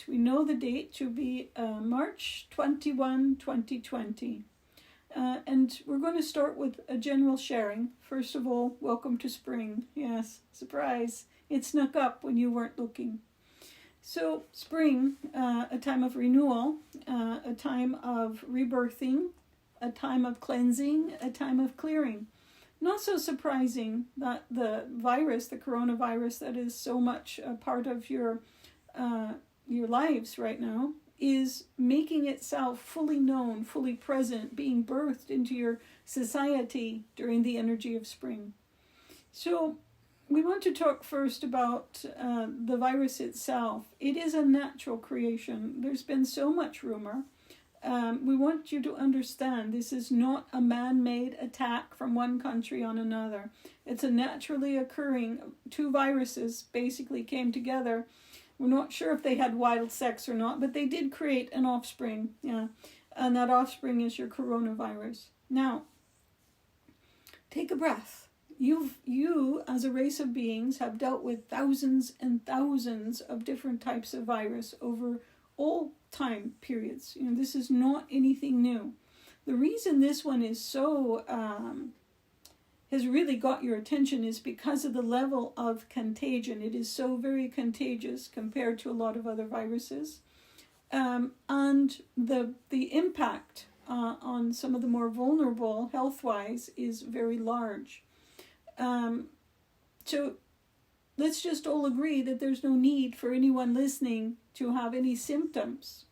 We know the date to be March 21, 2020. And we're going to start with a general sharing. First of all, welcome to spring. Yes, surprise. It snuck up when you weren't looking. So spring, a time of renewal, a time of rebirthing, a time of cleansing, a time of clearing. Not so surprising that the virus, the coronavirus that is so much a part of your lives right now, is making itself fully known, fully present, being birthed into your society during the energy of spring. So we want to talk first about the virus itself. It is a natural creation. There's been so much rumor. We want you to understand this is not a man-made attack from one country on another. It's a naturally occurring, two viruses basically came together. We're not sure if they had wild sex or not, but they did create an offspring, and that offspring is your coronavirus. Now, take a breath. You, as a race of beings, have dealt with thousands and thousands of different types of virus over all time periods. This is not anything new. The reason this one is so has really got your attention is because of the level of contagion. It is so very contagious compared to a lot of other viruses. And the impact on some of the more vulnerable health-wise is very large. So let's just all agree that there's no need for anyone listening to have any symptoms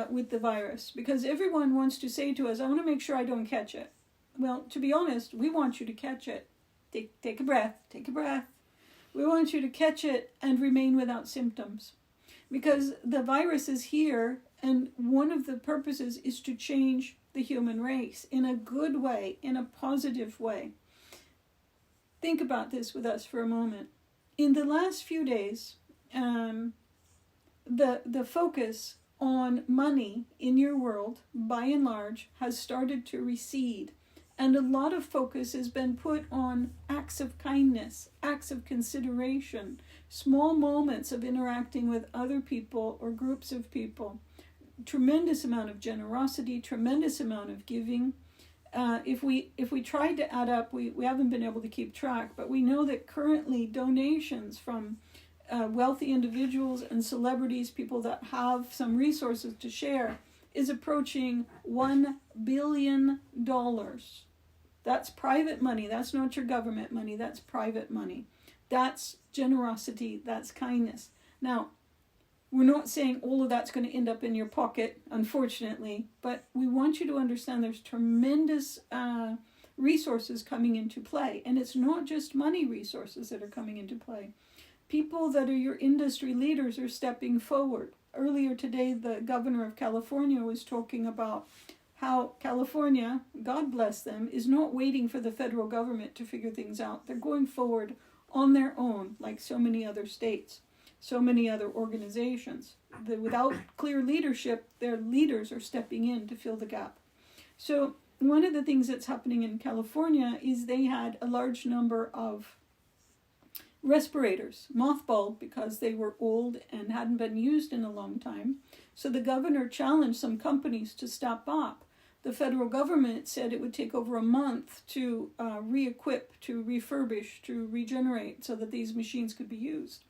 with the virus, because everyone wants to say to us, I want to make sure I don't catch it. Well, to be honest, we want you to catch it. Take a breath. Take a breath. We want you to catch it and remain without symptoms. Because the virus is here, and one of the purposes is to change the human race in a good way, in a positive way. Think about this with us for a moment. In the last few days, the focus on money in your world, by and large, has started to recede. And a lot of focus has been put on acts of kindness, acts of consideration, small moments of interacting with other people or groups of people. Tremendous amount of generosity, tremendous amount of giving. If we tried to add up, we haven't been able to keep track, but we know that currently donations from wealthy individuals and celebrities, people that have some resources to share, is approaching $1 billion. That's private money. That's not your government money. That's private money. That's generosity. That's kindness. Now, we're not saying all of that's going to end up in your pocket, unfortunately, but we want you to understand there's tremendous resources coming into play. And it's not just money resources that are coming into play. People that are your industry leaders are stepping forward. Earlier today, the governor of California was talking about how California, God bless them, is not waiting for the federal government to figure things out. They're going forward on their own, like so many other states, so many other organizations. Without clear leadership, their leaders are stepping in to fill the gap. So one of the things that's happening in California is they had a large number of respirators, mothballed because they were old and hadn't been used in a long time. So the governor challenged some companies to step up. The federal government said it would take over a month to re-equip, to refurbish, to regenerate so that these machines could be used.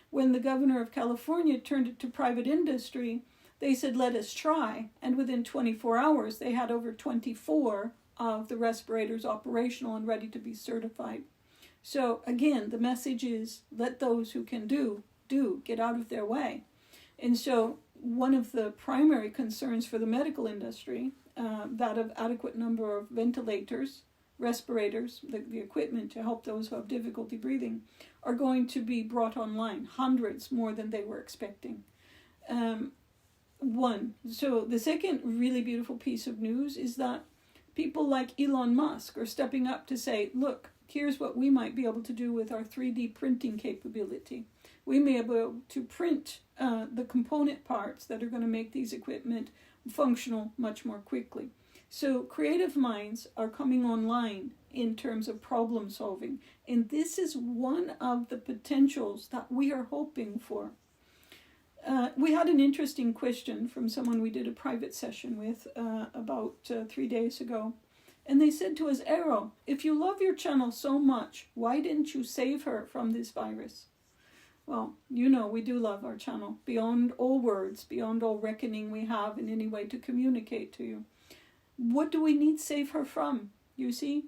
When the governor of California turned it to private industry, they said, let us try. And within 24 hours, they had over 24 of the respirators operational and ready to be certified. So again, the message is, let those who can do, get out of their way. And so one of the primary concerns for the medical industry, that of adequate number of ventilators, respirators, the equipment to help those who have difficulty breathing, are going to be brought online, hundreds more than they were expecting. So the second really beautiful piece of news is that people like Elon Musk are stepping up to say, look, here's what we might be able to do with our 3D printing capability. We may be able to print the component parts that are going to make these equipment functional much more quickly. So creative minds are coming online in terms of problem solving. And this is one of the potentials that we are hoping for. We had an interesting question from someone we did a private session with about 3 days ago. And they said to us, Aero, if you love your channel so much, why didn't you save her from this virus? Well, you know we do love our channel, beyond all words, beyond all reckoning we have in any way to communicate to you. What do we need to save her from? You see,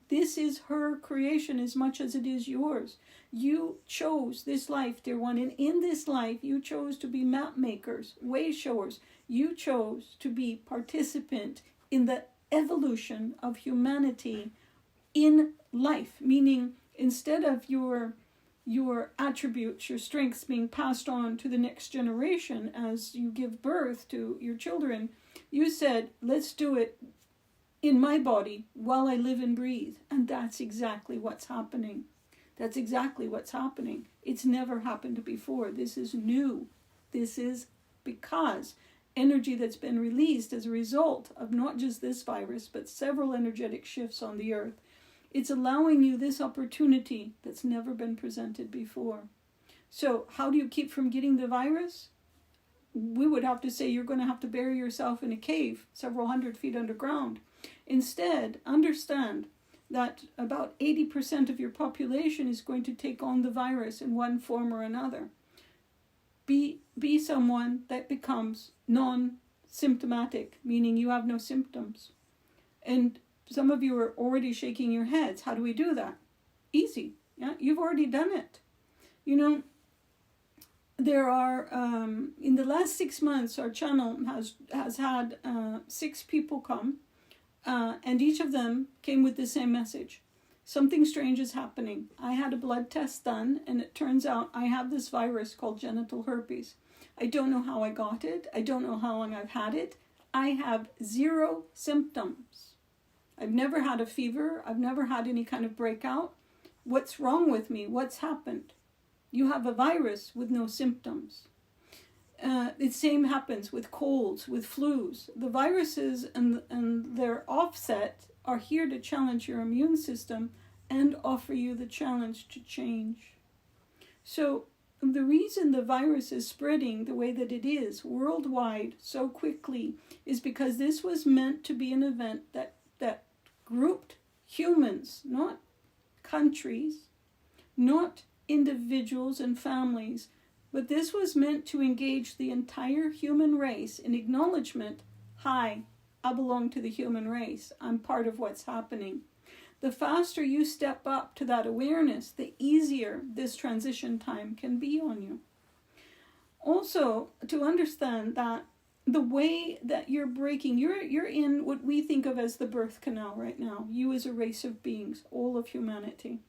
this is her creation as much as it is yours. You chose this life, dear one, and in this life you chose to be map makers, way showers. You chose to be participant in the evolution of humanity in life, meaning instead of your attributes, your strengths being passed on to the next generation as you give birth to your children, you said, let's do it in my body while I live and breathe. And that's exactly what's happening. That's exactly what's happening. It's never happened before. This is new. This is because energy that's been released as a result of not just this virus, but several energetic shifts on the earth. It's allowing you this opportunity that's never been presented before. So how do you keep from getting the virus? We would have to say you're going to have to bury yourself in a cave several hundred feet underground. Instead, understand that about 80% of your population is going to take on the virus in one form or another. Be someone that becomes non-symptomatic, meaning you have no symptoms. And some of you are already shaking your heads. How do we do that? Easy. Yeah, you've already done it. You know, there are, in the last 6 months, our channel has had 6 people come, and each of them came with the same message. Something strange is happening. I had a blood test done, and it turns out I have this virus called genital herpes. I don't know how I got it. I don't know how long I've had it. I have 0 symptoms. I've never had a fever. I've never had any kind of breakout. What's wrong with me? What's happened? You have a virus with no symptoms. The same happens with colds, with flus. The viruses and their offset are here to challenge your immune system and offer you the challenge to change. So the reason the virus is spreading the way that it is worldwide so quickly is because this was meant to be an event that grouped humans, not countries, not individuals and families, but this was meant to engage the entire human race in acknowledgement, hi, I belong to the human race. I'm part of what's happening. The faster you step up to that awareness, the easier this transition time can be on you. Also, to understand that the way that you're breaking, you're in what we think of as the birth canal right now. You as a race of beings, all of humanity.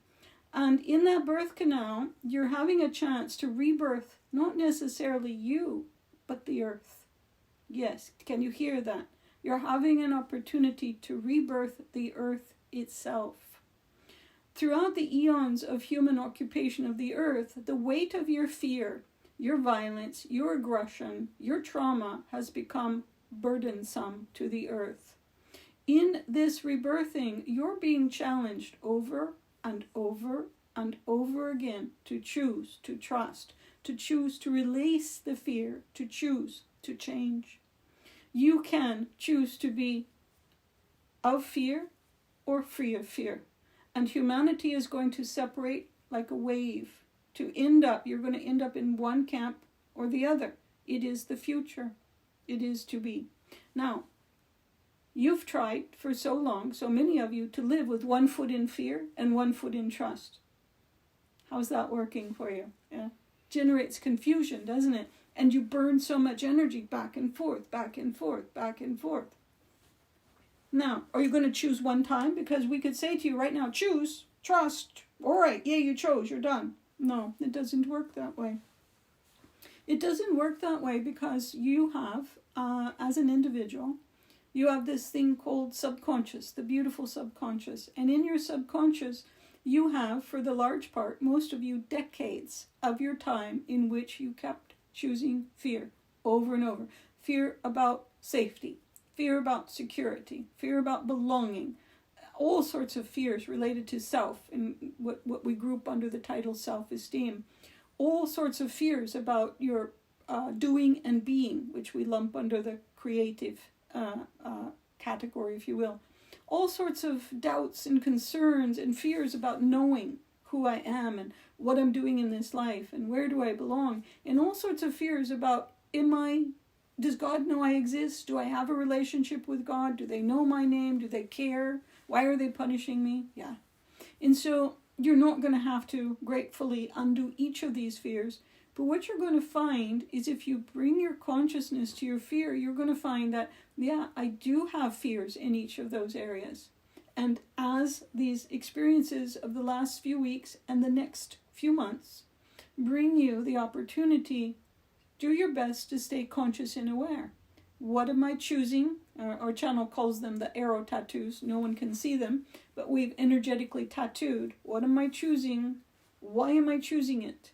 And in that birth canal, you're having a chance to rebirth, not necessarily you, but the earth. Yes, can you hear that? You're having an opportunity to rebirth the earth itself. Throughout the eons of human occupation of the earth, the weight of your fear, your violence, your aggression, your trauma has become burdensome to the earth. In this rebirthing, you're being challenged over and over and over again to choose to trust, to choose to release the fear, to choose to change. You can choose to be of fear or free of fear. And humanity is going to separate like a wave. You're going to end up in one camp or the other. It is the future. It is to be. Now, you've tried for so long, so many of you, to live with one foot in fear and one foot in trust. How's that working for you? Yeah. Generates confusion, doesn't it? And you burn so much energy back and forth, back and forth, back and forth. Now, are you going to choose one time? Because we could say to you right now, choose, trust. All right, yeah, you chose, you're done. No, it doesn't work that way. It doesn't work that way because you have, as an individual, you have this thing called subconscious, the beautiful subconscious. And in your subconscious, you have, for the large part, most of you, decades of your time in which you kept choosing fear over and over. Fear about safety, fear about security, fear about belonging, all sorts of fears related to self, and what we group under the title self-esteem. All sorts of fears about your doing and being, which we lump under the creative category, if you will. All sorts of doubts and concerns and fears about knowing who I am and what I'm doing in this life and where do I belong, and all sorts of fears about, does God know I exist? Do I have a relationship with God? Do they know my name? Do they care? Why are they punishing me? Yeah. And so you're not going to have to gratefully undo each of these fears. But what you're going to find is if you bring your consciousness to your fear, you're going to find that, yeah, I do have fears in each of those areas. And as these experiences of the last few weeks and the next few months bring you the opportunity, do your best to stay conscious and aware. What am I choosing? Our channel calls them the Aero tattoos. No one can see them, but we've energetically tattooed. What am I choosing? Why am I choosing it?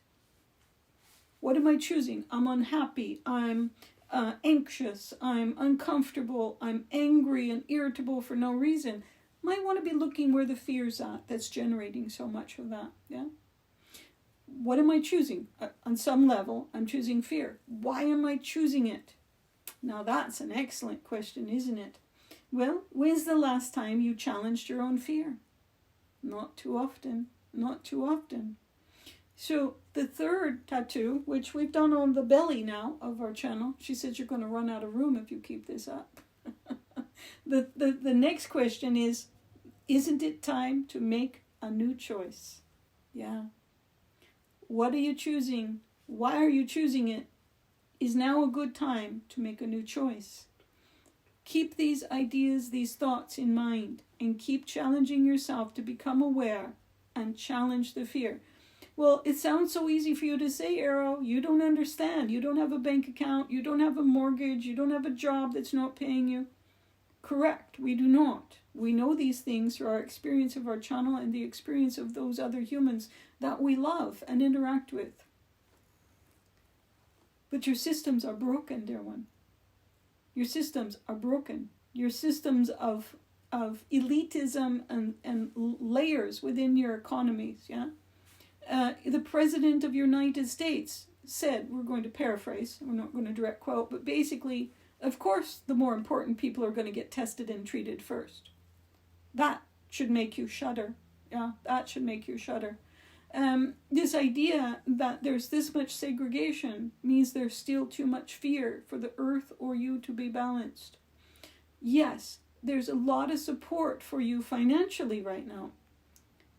What am I choosing? I'm unhappy. I'm anxious. I'm uncomfortable. I'm angry and irritable for no reason. Might want to be looking where the fear's at that's generating so much of that. Yeah. What am I choosing? On some level, I'm choosing fear. Why am I choosing it? Now that's an excellent question, isn't it? Well, when's the last time you challenged your own fear? Not too often. Not too often. So the third tattoo, which we've done on the belly now of our channel, she says you're going to run out of room if you keep this up. The next question is, isn't it time to make a new choice? Yeah. What are you choosing? Why are you choosing it? Is now a good time to make a new choice? Keep these ideas, these thoughts in mind, and keep challenging yourself to become aware and challenge the fear. Well, it sounds so easy for you to say, Aero. You don't understand. You don't have a bank account. You don't have a mortgage. You don't have a job that's not paying you. Correct, we do not. We know these things through our experience of our channel and the experience of those other humans that we love and interact with. But your systems are broken, dear one. Your systems are broken. Your systems of elitism and layers within your economies, yeah? The President of the United States said, we're going to paraphrase, we're not going to direct quote, but basically, of course, the more important people are going to get tested and treated first. That should make you shudder. Yeah, that should make you shudder. This idea that there's this much segregation means there's still too much fear for the earth or you to be balanced. Yes, there's a lot of support for you financially right now.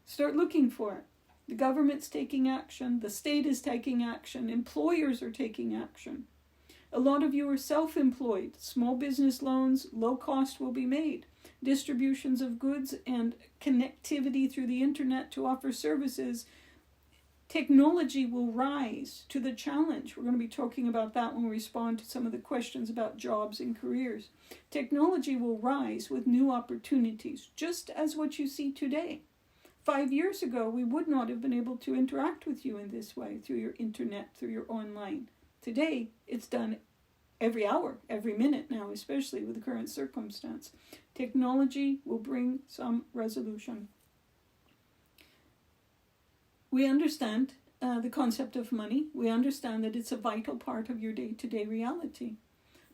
Start looking for it. The government's taking action. The state is taking action. Employers are taking action. A lot of you are self-employed. Small business loans, low cost will be made. Distributions of goods and connectivity through the internet to offer services. Technology will rise to the challenge. We're going to be talking about that when we respond to some of the questions about jobs and careers. Technology will rise with new opportunities, just as what you see today. 5 years ago, we would not have been able to interact with you in this way, through your internet, through your online. Today, it's done every hour, every minute now, especially with the current circumstance. Technology will bring some resolution. We understand the concept of money. We understand that it's a vital part of your day-to-day reality.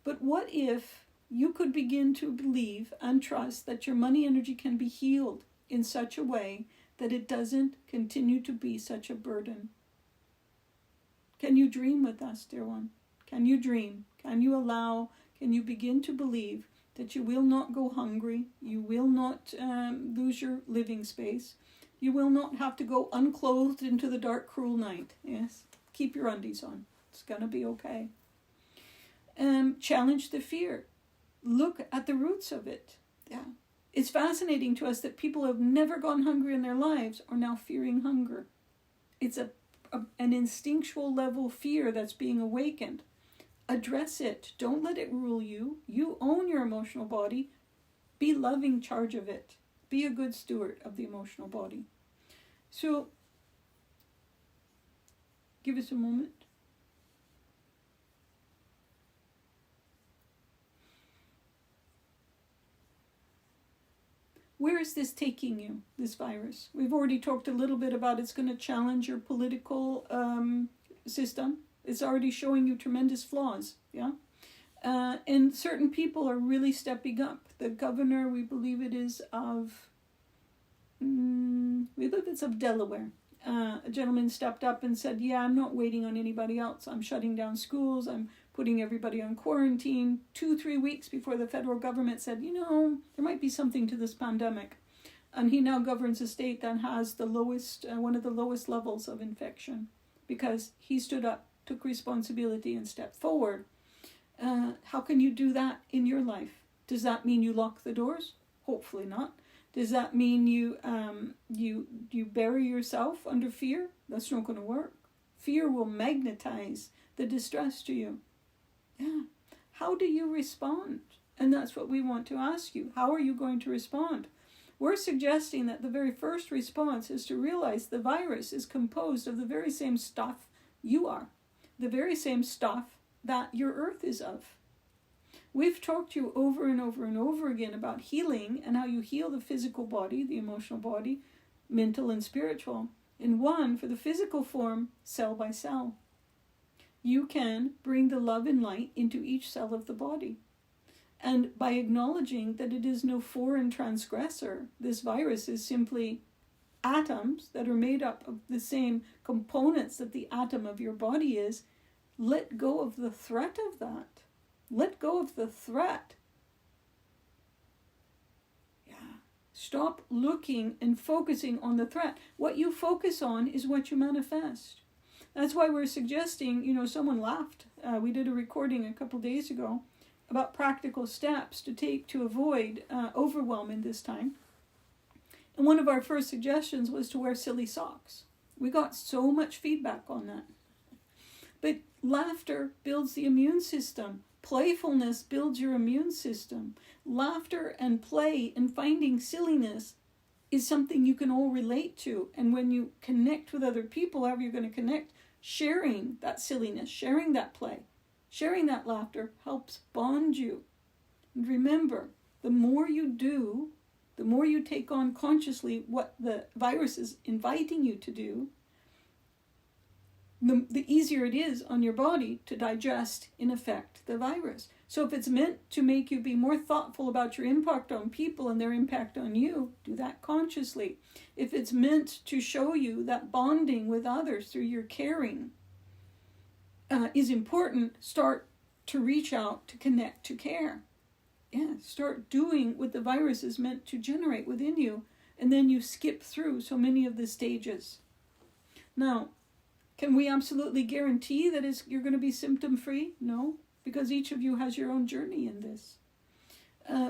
But what if you could begin to believe and trust that your money energy can be healed in such a way that it doesn't continue to be such a burden? Can you dream with us, dear one? Can you dream? Can you begin to believe that you will not go hungry, you will not lose your living space, you will not have to go unclothed into the dark, cruel night? Yes, keep your undies on. It's going to be okay. Challenge the fear. Look at the roots of it. Yeah. It's fascinating to us that people who have never gone hungry in their lives are now fearing hunger. It's an instinctual level fear that's being awakened. Address it. Don't let it rule you. You own your emotional body. Be loving charge of it. Be a good steward of the emotional body. So, give us a moment. Where is this taking you, this virus? We've already talked a little bit about it's going to challenge your political system. It's already showing you tremendous flaws, yeah? And certain people are really stepping up. The governor, we believe it is of, Delaware. A gentleman stepped up and said, yeah, I'm not waiting on anybody else. I'm shutting down schools. I'm putting everybody on quarantine 2-3 weeks before the federal government said, there might be something to this pandemic. And he now governs a state that has the lowest, one of the lowest levels of infection, because he stood up, took responsibility, and stepped forward. How can you do that in your life? Does that mean you lock the doors? Hopefully not. Does that mean you bury yourself under fear? That's not going to work. Fear will magnetize the distress to you. Yeah. How do you respond? And that's what we want to ask you. How are you going to respond? We're suggesting that the very first response is to realize the virus is composed of the very same stuff you are. The very same stuff that your earth is of. We've talked to you over and over and over again about healing and how you heal the physical body, the emotional body, mental and spiritual. And one, for the physical form, cell by cell. You can bring the love and light into each cell of the body. And by acknowledging that it is no foreign transgressor, this virus is simply atoms that are made up of the same components that the atom of your body is, let go of the threat of that. Let go of the threat. Yeah. Stop looking and focusing on the threat. What you focus on is what you manifest. That's why we're suggesting, someone laughed. We did a recording a couple days ago about practical steps to take to avoid overwhelm in this time. And one of our first suggestions was to wear silly socks. We got so much feedback on that. But laughter builds the immune system. Playfulness builds your immune system. Laughter and play and finding silliness is something you can all relate to. And when you connect with other people, however you're going to connect, sharing that silliness, sharing that play, sharing that laughter helps bond you. And remember, the more you do, the more you take on consciously what the virus is inviting you to do, the easier it is on your body to digest, in effect, the virus. So if it's meant to make you be more thoughtful about your impact on people and their impact on you, do that consciously. If it's meant to show you that bonding with others through your caring is important, start to reach out, to connect, to care. Yeah, start doing what the virus is meant to generate within you, and then you skip through so many of the stages. Now, can we absolutely guarantee that you're going to be symptom-free? No, because each of you has your own journey in this.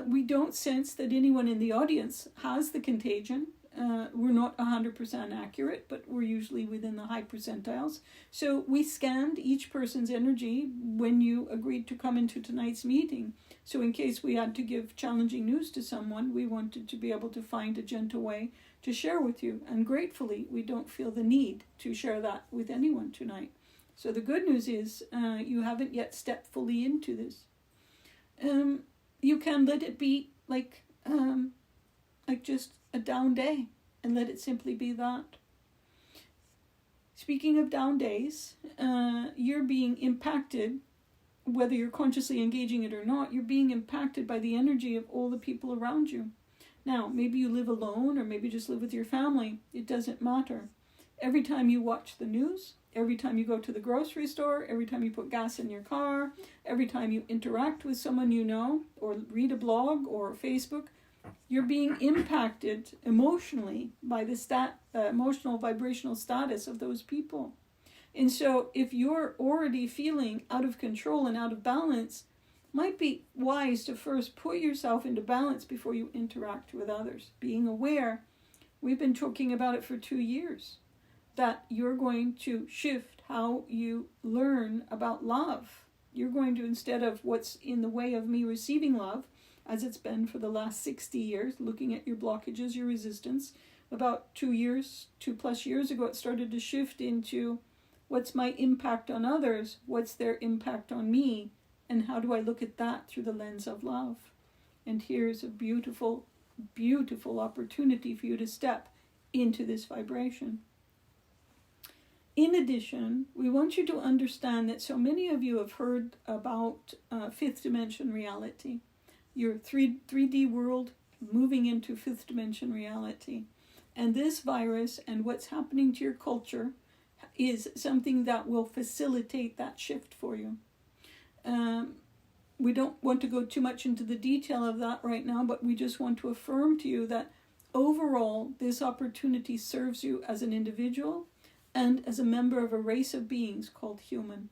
We don't sense that anyone in the audience has the contagion. We're not 100% accurate, but we're usually within the high percentiles. So we scanned each person's energy when you agreed to come into tonight's meeting. So in case we had to give challenging news to someone, we wanted to be able to find a gentle way to share with you. And gratefully, we don't feel the need to share that with anyone tonight. So the good news is you haven't yet stepped fully into this. You can let it be like just a down day and let it simply be that. Speaking of down days, you're being impacted, whether you're consciously engaging it or not, you're being impacted by the energy of all the people around you. Now, maybe you live alone or maybe just live with your family. It doesn't matter. Every time you watch the news, every time you go to the grocery store, every time you put gas in your car, every time you interact with someone you know or read a blog or Facebook, you're being impacted emotionally by the emotional vibrational status of those people. And so if you're already feeling out of control and out of balance, might be wise to first put yourself into balance before you interact with others. Being aware, we've been talking about it for 2 years, that you're going to shift how you learn about love. You're going to, instead of what's in the way of me receiving love, as it's been for the last 60 years, looking at your blockages, your resistance, about 2+ years ago, it started to shift into what's my impact on others, what's their impact on me, and how do I look at that through the lens of love? And here's a beautiful, beautiful opportunity for you to step into this vibration. In addition, we want you to understand that so many of you have heard about fifth dimension reality, your 3D world moving into fifth dimension reality. And this virus and what's happening to your culture is something that will facilitate that shift for you. We don't want to go too much into the detail of that right now, but we just want to affirm to you that overall, this opportunity serves you as an individual and as a member of a race of beings called human.